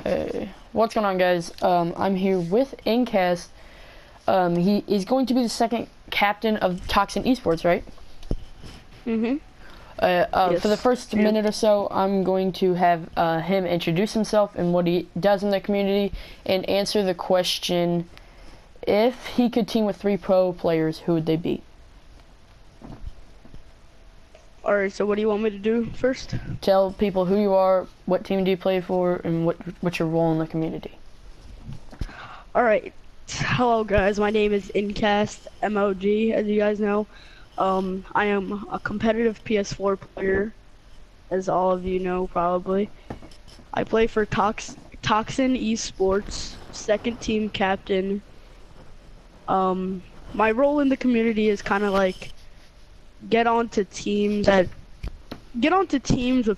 Hey, what's going on, guys? I'm here with Incast. He is going to be the second captain of Toxin Esports, right? Mm-hmm. Yes. For the first minute or so, I'm going to have him introduce himself and what he does in the community, and answer the question: if he could team with 3 pro players, who would they be? Alright, so what do you want me to do first? Tell people who you are, what team do you play for, and what's your role in the community. Alright. Hello guys, my name is Incast, MOG, as you guys know. I am a competitive PS4 player, as all of you know probably. I play for Toxin Esports, second team captain. My role in the community is kind of like get onto teams with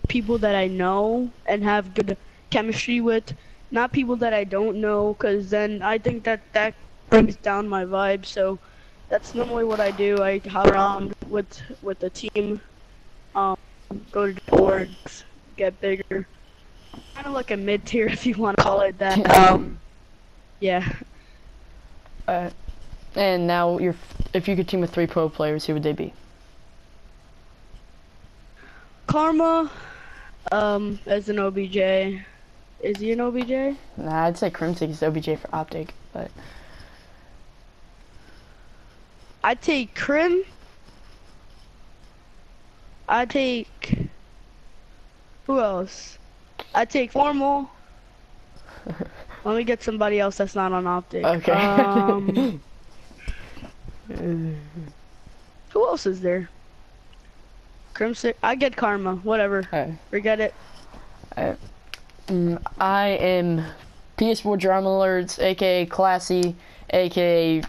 people that I know and have good chemistry with, not people that I don't know, because then I think that brings down my vibe. So that's normally what I do. I hop around with the team, go to orgs, get bigger, kind of like a mid tier if you want to call it that. Yeah. And now, if you could team with 3 pro players, who would they be? Karma, as an OBJ. Is he an OBJ? Nah, I'd say Crimson is OBJ for Optic, but I'd take Crim. I'd take... who else? I'd take Formal. Let me get somebody else that's not on Optic. okay. Who else is there? Crimson. I get Karma. Whatever. Forget it. I am PS4 Drama Alerts, aka Classy, aka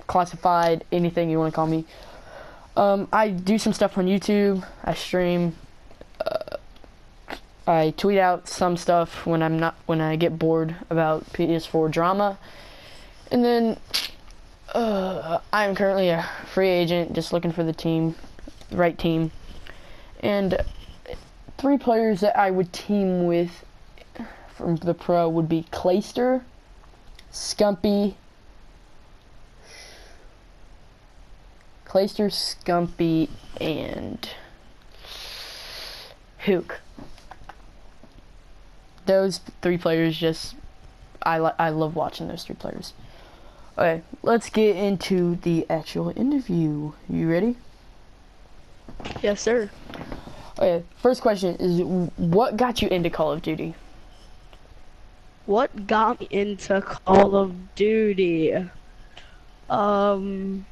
Classified, anything you want to call me. I do some stuff on YouTube. I stream. I tweet out some stuff when I get bored about PS4 drama, and then I am currently a free agent, just looking for the right team. And 3 players that I would team with from the pro would be Clayster, Scumpy, and Hook. Those 3 players I love watching those 3 players. Okay, let's get into the actual interview. You ready? Yes, sir. Okay, first question is, what got you into Call of Duty? What got me into Call of Duty? I'm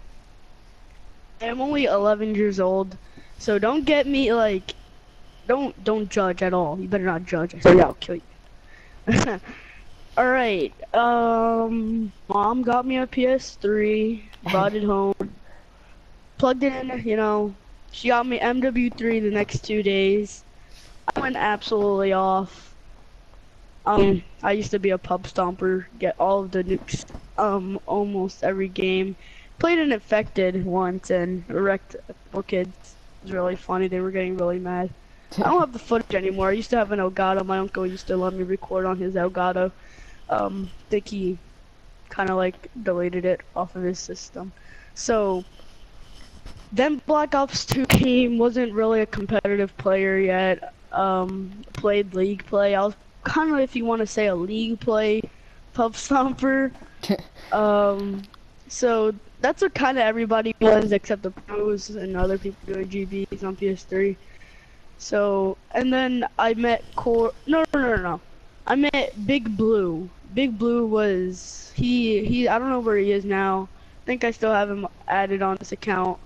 only 11 years old, so don't get me like, don't judge at all. You better not judge. I said, yeah, I'll kill you. Alright, Mom got me a PS3, brought it home, plugged it in, you know. She got me MW3 the next 2 days. I went absolutely off. I used to be a pub stomper, get all of the nukes, almost every game. Played an Infected once and wrecked a couple kids. It was really funny, they were getting really mad. I don't have the footage anymore. I used to have an Elgato. My uncle used to let me record on his Elgato. Think he kind of like deleted it off of his system. So then Black Ops 2 came, wasn't really a competitive player yet. Played League play. I was kind of, if you want to say, a League play pub stomper. So that's what kind of everybody was except the pros and other people doing GBs on PS3. So, and then I met No. I met Big Blue. Big Blue was, he I don't know where he is now. I think I still have him added on this account.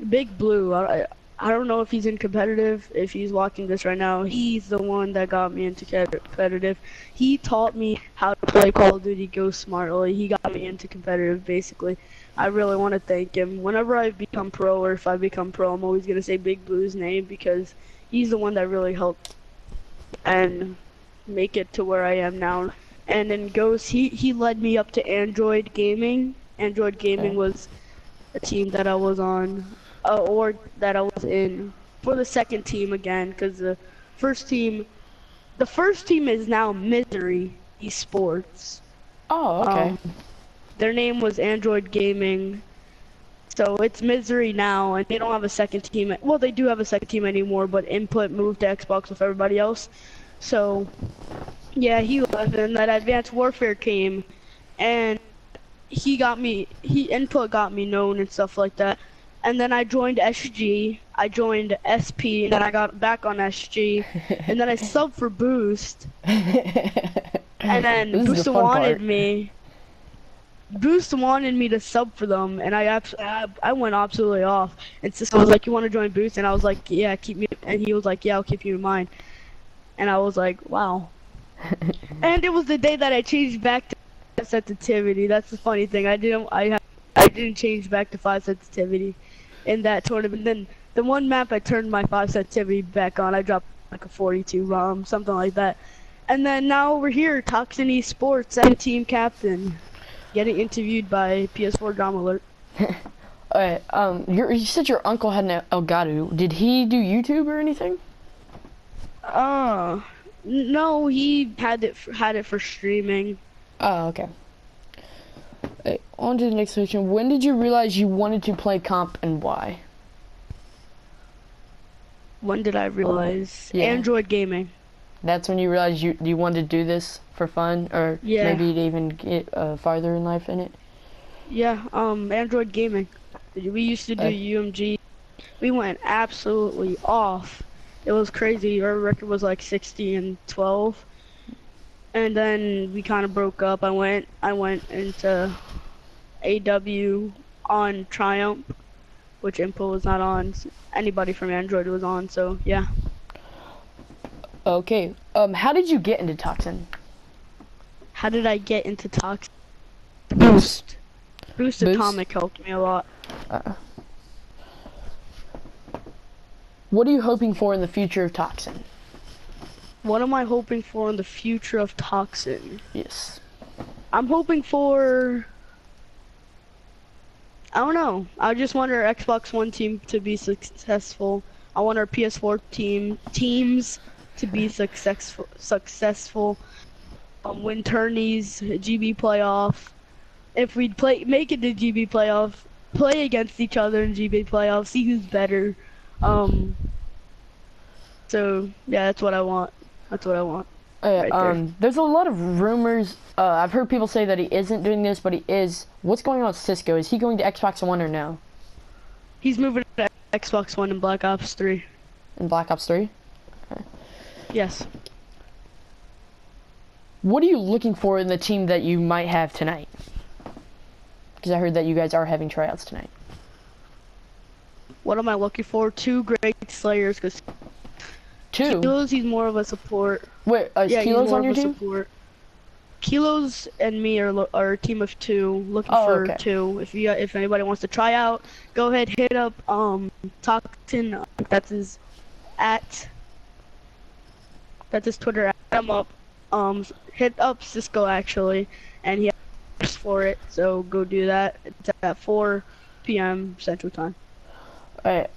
Big Blue, I don't know if he's in competitive, if he's watching this right now. He's the one that got me into competitive. He taught me how to play Call of Duty Go smartly. He got me into competitive, basically. I really want to thank him. Whenever I become pro, or if I become pro, I'm always going to say Big Blue's name, because he's the one that really helped and make it to where I am now. And then Ghost, he led me up to Android Gaming. Android Gaming was a team that I was on, or that I was in, for the second team again, because the first team the first team is now Misery Esports. Oh, okay. Their name was Android Gaming. So it's Misery now, and they don't have a second team. Well, they do have a second team anymore, but Input moved to Xbox with everybody else. So, yeah, he left, and that Advanced Warfare came, and Input got me known and stuff like that. And then I joined SG, I joined SP, and then I got back on SG, and then I subbed for Boost, and then This is Boost the fun wanted part. me. Boost wanted me to sub for them, and I went absolutely off. And Cisco was like, "You want to join Boost?" And I was like, "Yeah, keep me." And he was like, "Yeah, I'll keep you in mind." And I was like, "Wow." And it was the day that I changed back to 5 sensitivity. That's the funny thing. I didn't change back to 5 sensitivity in that tournament. Then the one map I turned my 5 sensitivity back on, I dropped like a 42 ROM, something like that. And then now we're here, Toxin Esports, and team captain. Getting interviewed by PS4 Drama Alert. Alright, you said your uncle had an Elgato. Did he do YouTube or anything? No, he had it for streaming. Oh, okay. Alright, on to the next question. When did you realize you wanted to play comp and why? When did I realize? Yeah. Android gaming. That's when you realized you wanted to do this for fun, or Yeah. maybe to even get farther in life in it? Yeah, Android gaming. We used to do UMG. We went absolutely off. It was crazy. Our record was like 60-12. And then we kind of broke up. I went into AW on Triumph, which Input was not on. Anybody from Android was on, so yeah. Okay. How did you get into Toxin? How did I get into Toxin? Boost. Boost Boost? Atomic helped me a lot. What are you hoping for in the future of Toxin? What am I hoping for in the future of Toxin? Yes. I'm hoping for... I don't know. I just want our Xbox One team to be successful. I want our PS4 teams to be successful. Win tourneys, GB playoff. If we make it to GB playoff, play against each other in GB playoff, see who's better. So yeah, that's what I want. That's what I want. Right there. There's a lot of rumors. I've heard people say that he isn't doing this, but he is. What's going on with Cisco? Is he going to Xbox One or no? He's moving to Xbox One in Black Ops 3. In Black Ops 3? Okay. Yes. What are you looking for in the team that you might have tonight? Because I heard that you guys are having tryouts tonight. What am I looking for? 2 great Slayers, because 2? Kilos, he's more of a support. Wait, is Yeah, Kilos he's more on your of a team? support. Kilos and me are a team of 2, looking for okay. 2. If anybody wants to try out, go ahead, hit up Toxin. That's his Twitter. At him up. Hit up Cisco actually, and he asked for it. So go do that. It's at 4 p.m. Central Time. Alright.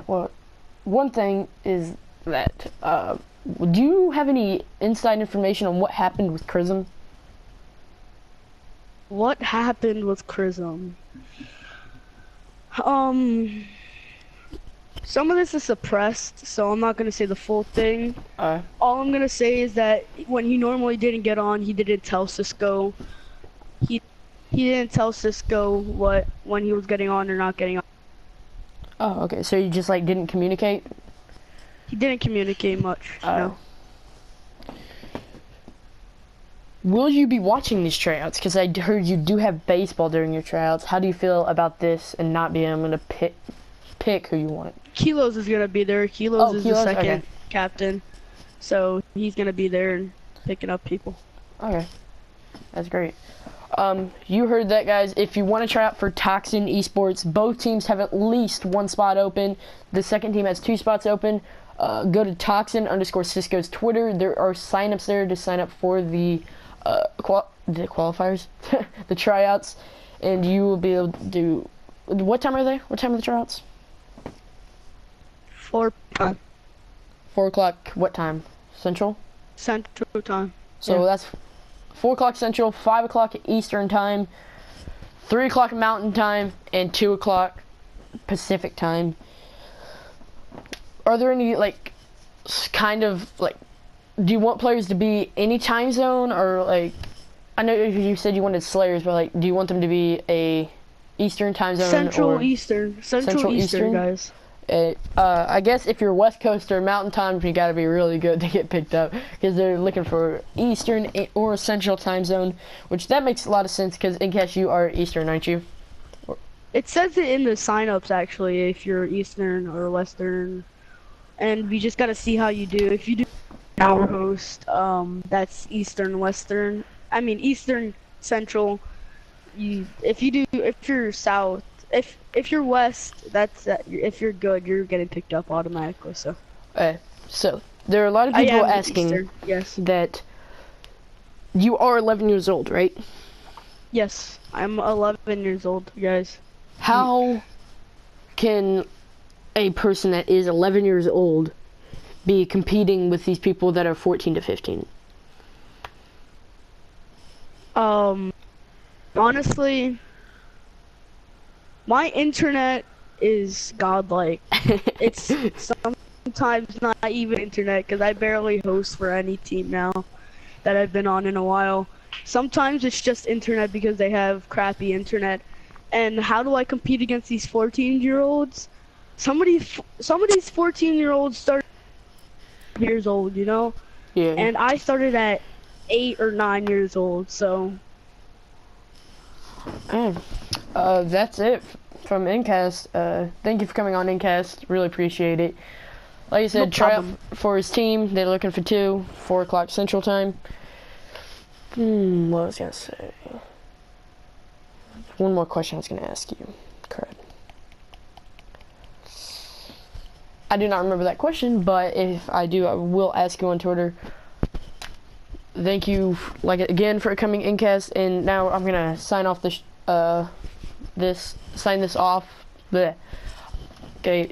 Well, one thing is that do you have any inside information on what happened with Chrism? What happened with Chrism? Some of this is suppressed, so I'm not gonna say the full thing. All I'm gonna say is that when he normally didn't get on, he didn't tell Cisco. He didn't tell Cisco when he was getting on or not getting on. Oh, okay. So you just like didn't communicate? He didn't communicate much. No. Will you be watching these tryouts? Because I heard you do have baseball during your tryouts. How do you feel about this and not being able to pick who you want? Kilos is gonna be there. Kilos is the second okay. captain, so he's gonna be there and picking up people. Okay, that's great. You heard that, guys. If you want to try out for Toxin Esports, both teams have at least 1 spot open. The second team has 2 spots open. Go to Toxin_Cisco's Twitter. There are signups there to sign up for the qualifiers, the tryouts, and you will be able to do. What time are they? What time are the tryouts? 4 p.m. 4 o'clock. What time? Central? Central Time. So Yeah. that's 4 o'clock Central, 5 o'clock Eastern Time, 3 o'clock Mountain Time, and 2 o'clock Pacific Time. Are there any, like, kind of, like, do you want players to be any time zone, or, like, I know you said you wanted Slayers, but, like, do you want them to be a Eastern time zone Central or Eastern. Central Eastern, Eastern? guys. I guess if you're West Coast or Mountain Time, you gotta be really good to get picked up, because they're looking for Eastern or Central time zone, which that makes a lot of sense, because Incast, you are Eastern, aren't you? It says it in the sign-ups, actually, if you're Eastern or Western. And we just gotta see how you do. If you do hour host, that's Eastern, Western. I mean, Eastern, Central. If you're South, if you're West, if you're good, you're getting picked up automatically. So. So there are a lot of I people am asking Eastern, yes. that you are 11 years old, right? Yes, I'm 11 years old, guys. How can a person that is 11 years old be competing with these people that are 14 to 15? Honestly, my internet is godlike. It's sometimes not even internet, because I barely host for any team now that I've been on in a while. Sometimes it's just internet because they have crappy internet. And how do I compete against these 14-year-olds? Some of these 14-year-olds start years old, you know? Yeah. And I started at 8 or 9 years old, so. That's it from Incast. Thank you for coming on, Incast. Really appreciate it. Like I said, No try out problem. for his team. They're looking for 4 o'clock Central Time. What was I gonna say? One more question I was gonna ask you. Crud. I do not remember that question, but if I do, I will ask you on Twitter. Thank you, again, for coming, Incast, and now I'm gonna sign off sign this off. Okay,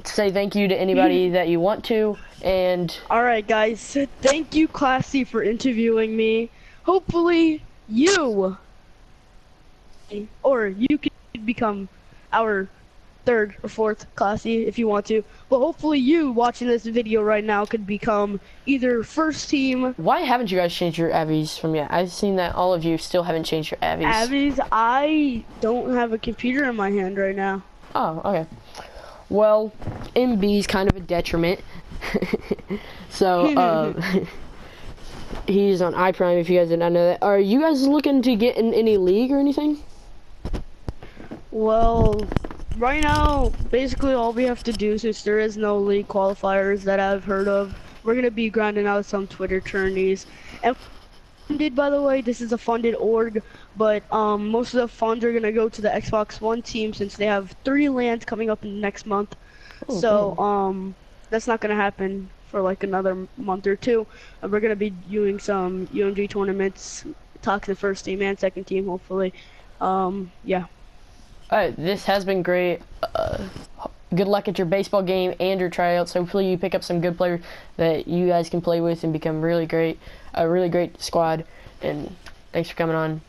say thank you to anybody that you want to, and Alright, guys, thank you, Classy, for interviewing me. Hopefully, you could become our 3rd or 4th Classy if you want to. But hopefully you watching this video right now could become either first team. why haven't you guys changed your Avies from yet? I've seen that all of you still haven't changed your Avies. Avies, I don't have a computer in my hand right now. Oh, okay. Well, MB's kind of a detriment. So, he's on iPrime, if you guys did not know that. Are you guys looking to get in any league or anything? Well, right now, basically all we have to do, since there is no league qualifiers that I've heard of, we're going to be grinding out some Twitter tourneys. And funded, by the way, this is a funded org, but most of the funds are going to go to the Xbox One team, since they have 3 lands coming up in the next month. Oh, So, cool. that's not going to happen for like another month or 2. We're going to be doing some UMG tournaments, talk to the first team and second team, hopefully. Yeah. Alright, this has been great. Good luck at your baseball game and your tryouts. Hopefully you pick up some good players that you guys can play with and become really great. A really great squad. And thanks for coming on.